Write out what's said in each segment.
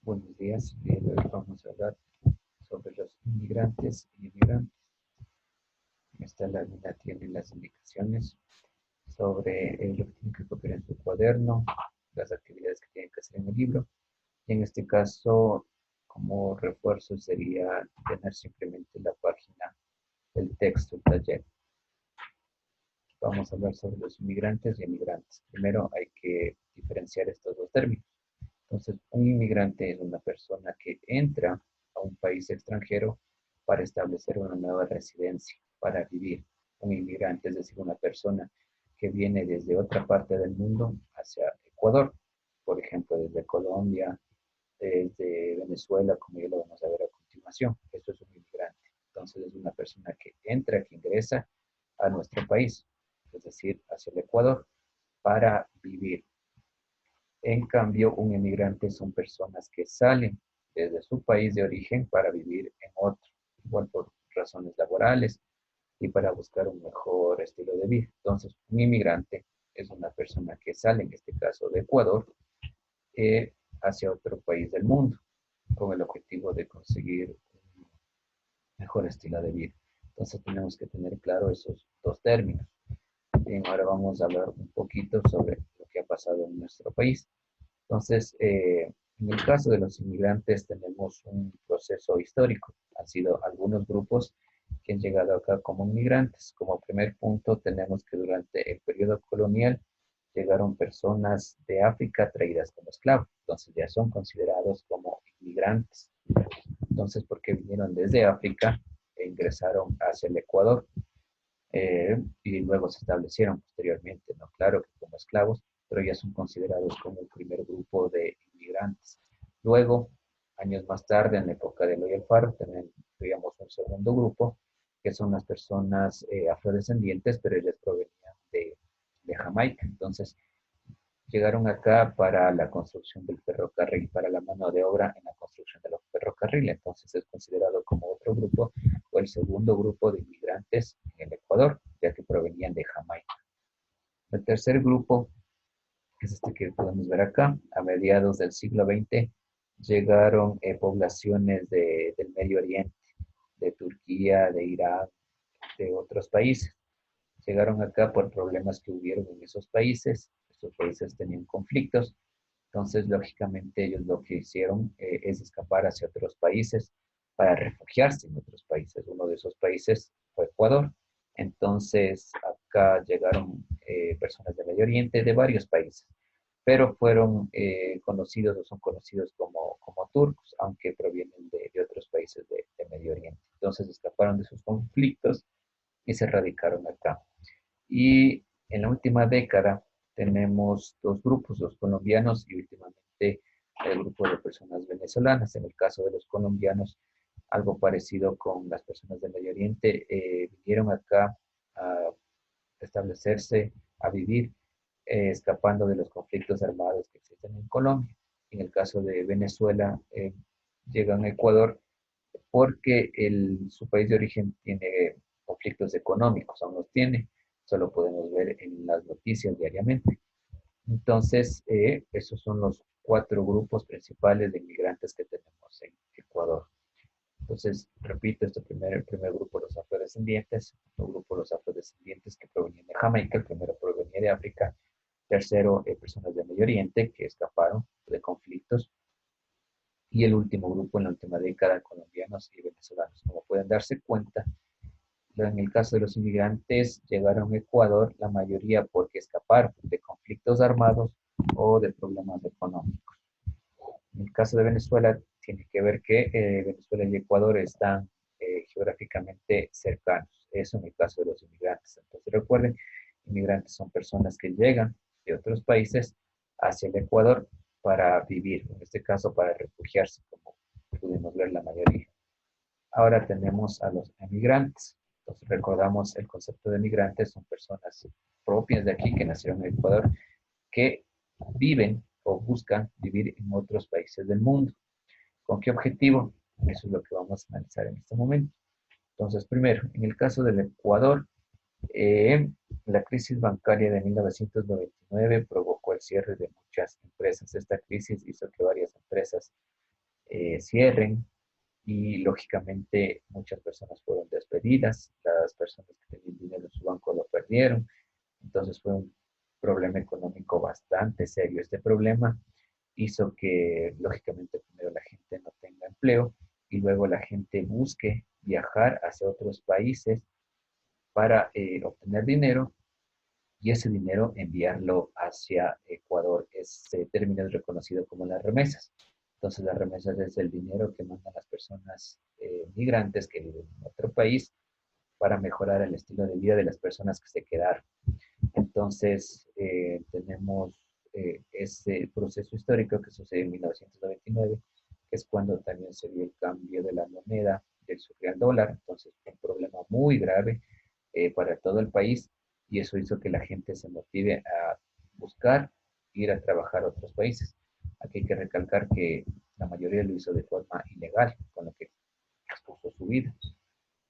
Buenos días. Hoy vamos a hablar sobre los inmigrantes y inmigrantes. Esta lámina tiene las indicaciones sobre lo que tienen que copiar en su cuaderno, las actividades que tienen que hacer en el libro. Y en este caso, como refuerzo, sería tener simplemente la página del texto, el taller. Vamos a hablar sobre los inmigrantes y emigrantes. Primero hay que diferenciar estos dos términos. Entonces, un inmigrante es una persona que entra a un país extranjero para establecer una nueva residencia, para vivir. Un inmigrante es decir, una persona que viene desde otra parte del mundo hacia Ecuador, por ejemplo, desde Colombia, desde Venezuela, como ya lo vamos a ver a continuación. Esto es un inmigrante. Entonces, es una persona que entra, que ingresa a nuestro país, es decir, hacia el Ecuador, para vivir. En cambio, un emigrante son personas que salen desde su país de origen para vivir en otro, igual por razones laborales y para buscar un mejor estilo de vida. Entonces, un inmigrante es una persona que sale, en este caso de Ecuador, hacia otro país del mundo, con el objetivo de conseguir un mejor estilo de vida. Entonces, tenemos que tener claro esos dos términos. Bien, ahora vamos a hablar un poquito sobre lo que ha pasado en nuestro país. Entonces, en el caso de los inmigrantes tenemos un proceso histórico. Han sido algunos grupos que han llegado acá como inmigrantes. Como primer punto, tenemos que durante el periodo colonial llegaron personas de África traídas como esclavos. Entonces ya son considerados como inmigrantes. Entonces, porque vinieron desde África e ingresaron hacia el Ecuador y luego se establecieron posteriormente, ¿no? Claro que como esclavos, pero ya son considerados como el primer grupo de inmigrantes. Luego, años más tarde, en la época de Eloy Alfaro, también tuvimos un segundo grupo, que son las personas afrodescendientes, pero ellas provenían de Jamaica. Entonces, llegaron acá para la construcción del ferrocarril, para la mano de obra en la construcción de los ferrocarriles. Entonces es considerado como otro grupo o el segundo grupo de inmigrantes en el Ecuador, ya que provenían de Jamaica. El tercer grupo es este que podemos ver acá. A mediados del siglo XX llegaron poblaciones del Medio Oriente, de Turquía, de Irán, de otros países. Llegaron acá por problemas que hubieron en esos países. Estos países tenían conflictos. Entonces, lógicamente, ellos lo que hicieron es escapar hacia otros países para refugiarse en otros países. Uno de esos países fue Ecuador. Entonces, acá llegaron personas del Medio Oriente de varios países, pero fueron conocidos o son conocidos como turcos, aunque provienen de otros países de Medio Oriente. Entonces, escaparon de sus conflictos y se radicaron acá. Y en la última década tenemos dos grupos, los colombianos y últimamente el grupo de personas venezolanas. En el caso de los colombianos, algo parecido con las personas del Medio Oriente, vinieron acá a establecerse, a vivir, escapando de los conflictos armados que existen en Colombia. En el caso de Venezuela, llegan a Ecuador porque su país de origen tiene conflictos económicos, aún los tiene, solo podemos ver en las noticias diariamente. Entonces, esos son los cuatro grupos principales de inmigrantes que tenemos en Ecuador. Entonces, repito, el primer grupo, los afrodescendientes, el grupo, los afrodescendientes que provenían de Jamaica, el primero provenía de África, tercero, personas del Medio Oriente que escaparon de conflictos, y el último grupo en la última década, colombianos y venezolanos. Como pueden darse cuenta, en el caso de los inmigrantes, llegaron a Ecuador la mayoría porque escaparon de conflictos armados o de problemas económicos. En el caso de Venezuela, tiene que ver que Venezuela y Ecuador están geográficamente cercanos. Eso en el caso de los inmigrantes. Entonces recuerden, inmigrantes son personas que llegan de otros países hacia el Ecuador para vivir, en este caso para refugiarse, como pudimos ver la mayoría. Ahora tenemos a los emigrantes. Entonces recordamos el concepto de migrantes, son personas propias de aquí que nacieron en Ecuador, que viven o buscan vivir en otros países del mundo. ¿Con qué objetivo? Eso es lo que vamos a analizar en este momento. Entonces, primero, en el caso del Ecuador, la crisis bancaria de 1999 provocó el cierre de muchas empresas. Esta crisis hizo que varias empresas cierren y lógicamente muchas personas fueron despedidas, las personas que tenían dinero en su banco lo perdieron, entonces fue un problema económico bastante serio. Este problema hizo que lógicamente primero la gente no tenga empleo y luego la gente busque viajar hacia otros países para obtener dinero y ese dinero enviarlo hacia Ecuador. Ese término es reconocido como las remesas. Entonces, las remesas es el dinero que mandan las personas migrantes que viven en otro país para mejorar el estilo de vida de las personas que se quedaron. Entonces, tenemos ese proceso histórico que sucedió en 1999, que es cuando también se dio el cambio de la moneda del sucre al dólar. Entonces, fue un problema muy grave para todo el país y eso hizo que la gente se motive a buscar ir a trabajar a otros países. Aquí hay que recalcar que la mayoría lo hizo de forma ilegal, con lo que expuso su vida.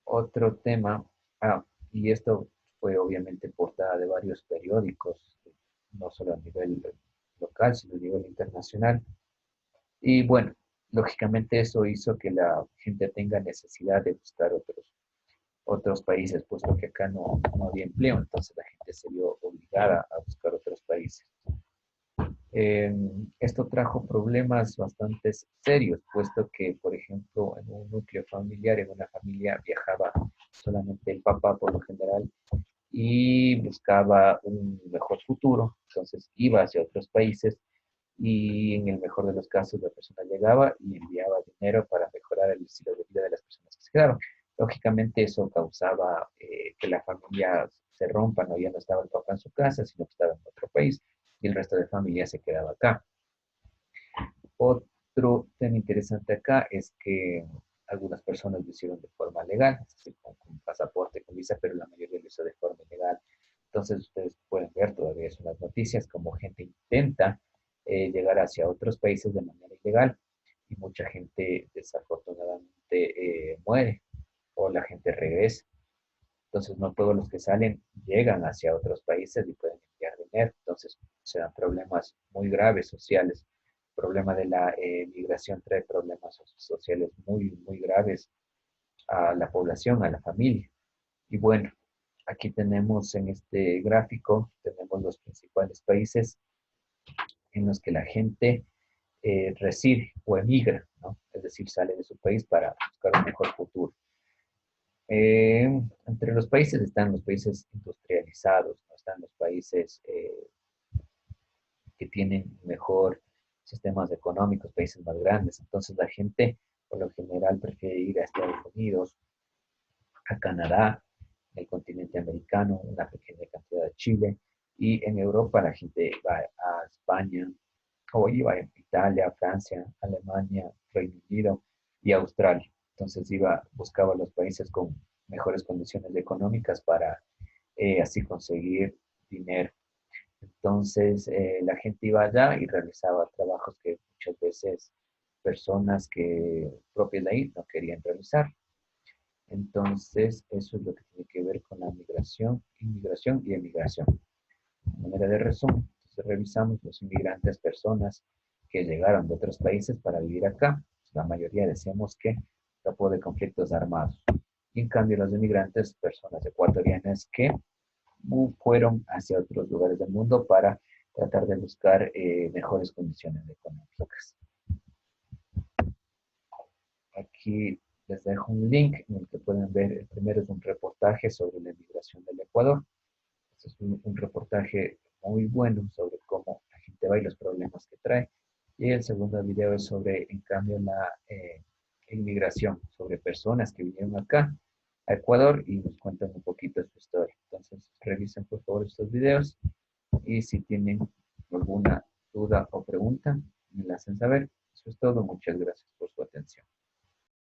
Otro tema, y esto fue obviamente portada de varios periódicos, no solo a nivel local, sino a nivel internacional. Y bueno, lógicamente eso hizo que la gente tenga necesidad de buscar otros países, puesto que acá no había empleo, entonces la gente se vio obligada a buscar otros países. Eh, Esto trajo problemas bastante serios, puesto que, por ejemplo, en un núcleo familiar, en una familia, viajaba solamente el papá por lo general y buscaba un mejor futuro, entonces iba hacia otros países y en el mejor de los casos la persona llegaba y enviaba dinero para mejorar el estilo de vida de las personas que se quedaban. Lógicamente eso causaba que la familia se rompa, no, ya no estaba el papá en su casa, sino que estaba en otro país y el resto de familia se quedaba acá. Otro tema interesante acá es que algunas personas lo hicieron de forma legal, es decir, con pasaporte, con visa, pero la mayoría lo hizo de forma ilegal. Entonces ustedes pueden ver todavía eso en las noticias, como gente intenta llegar hacia otros países de manera ilegal y mucha gente desafortunadamente muere o la gente regresa. Entonces no todos los que salen llegan hacia otros países y pueden enviar dinero. Entonces se dan problemas muy graves sociales. El problema de la migración trae problemas sociales muy graves a la población, a la familia. Y bueno, aquí tenemos en este gráfico, tenemos los principales países en los que la gente reside o emigra, ¿no? Es decir, sale de su país para buscar un mejor futuro. Entre los países están los países industrializados, ¿no? Están los países que tienen mejor sistemas económicos, países más grandes. Entonces la gente por lo general prefiere ir a Estados Unidos, a Canadá, en el continente americano, una pequeña cantidad de Chile, y en Europa la gente va a España, o iba a Italia, Francia, Alemania, Reino Unido y Australia. Entonces buscaba los países con mejores condiciones económicas para así conseguir dinero. Entonces la gente iba allá y realizaba trabajos que muchas veces personas que propias de ahí no querían realizar. Entonces eso es lo que tiene que ver con la migración, inmigración y emigración. De manera de resumen, entonces revisamos los inmigrantes, personas que llegaron de otros países para vivir acá. La mayoría decíamos que escapó de conflictos armados. Y en cambio los inmigrantes, personas ecuatorianas que fueron hacia otros lugares del mundo para tratar de buscar mejores condiciones económicas. Aquí les dejo un link en el que pueden ver, el primero es un reportaje sobre la inmigración del Ecuador. Este es un reportaje muy bueno sobre cómo la gente va y los problemas que trae. Y el segundo video es sobre, en cambio, la inmigración, sobre personas que vinieron acá a Ecuador y nos cuentan un poquito de su historia. Entonces, revisen por favor estos videos y si tienen alguna duda o pregunta, me la hacen saber. Eso es todo. Muchas gracias por su atención.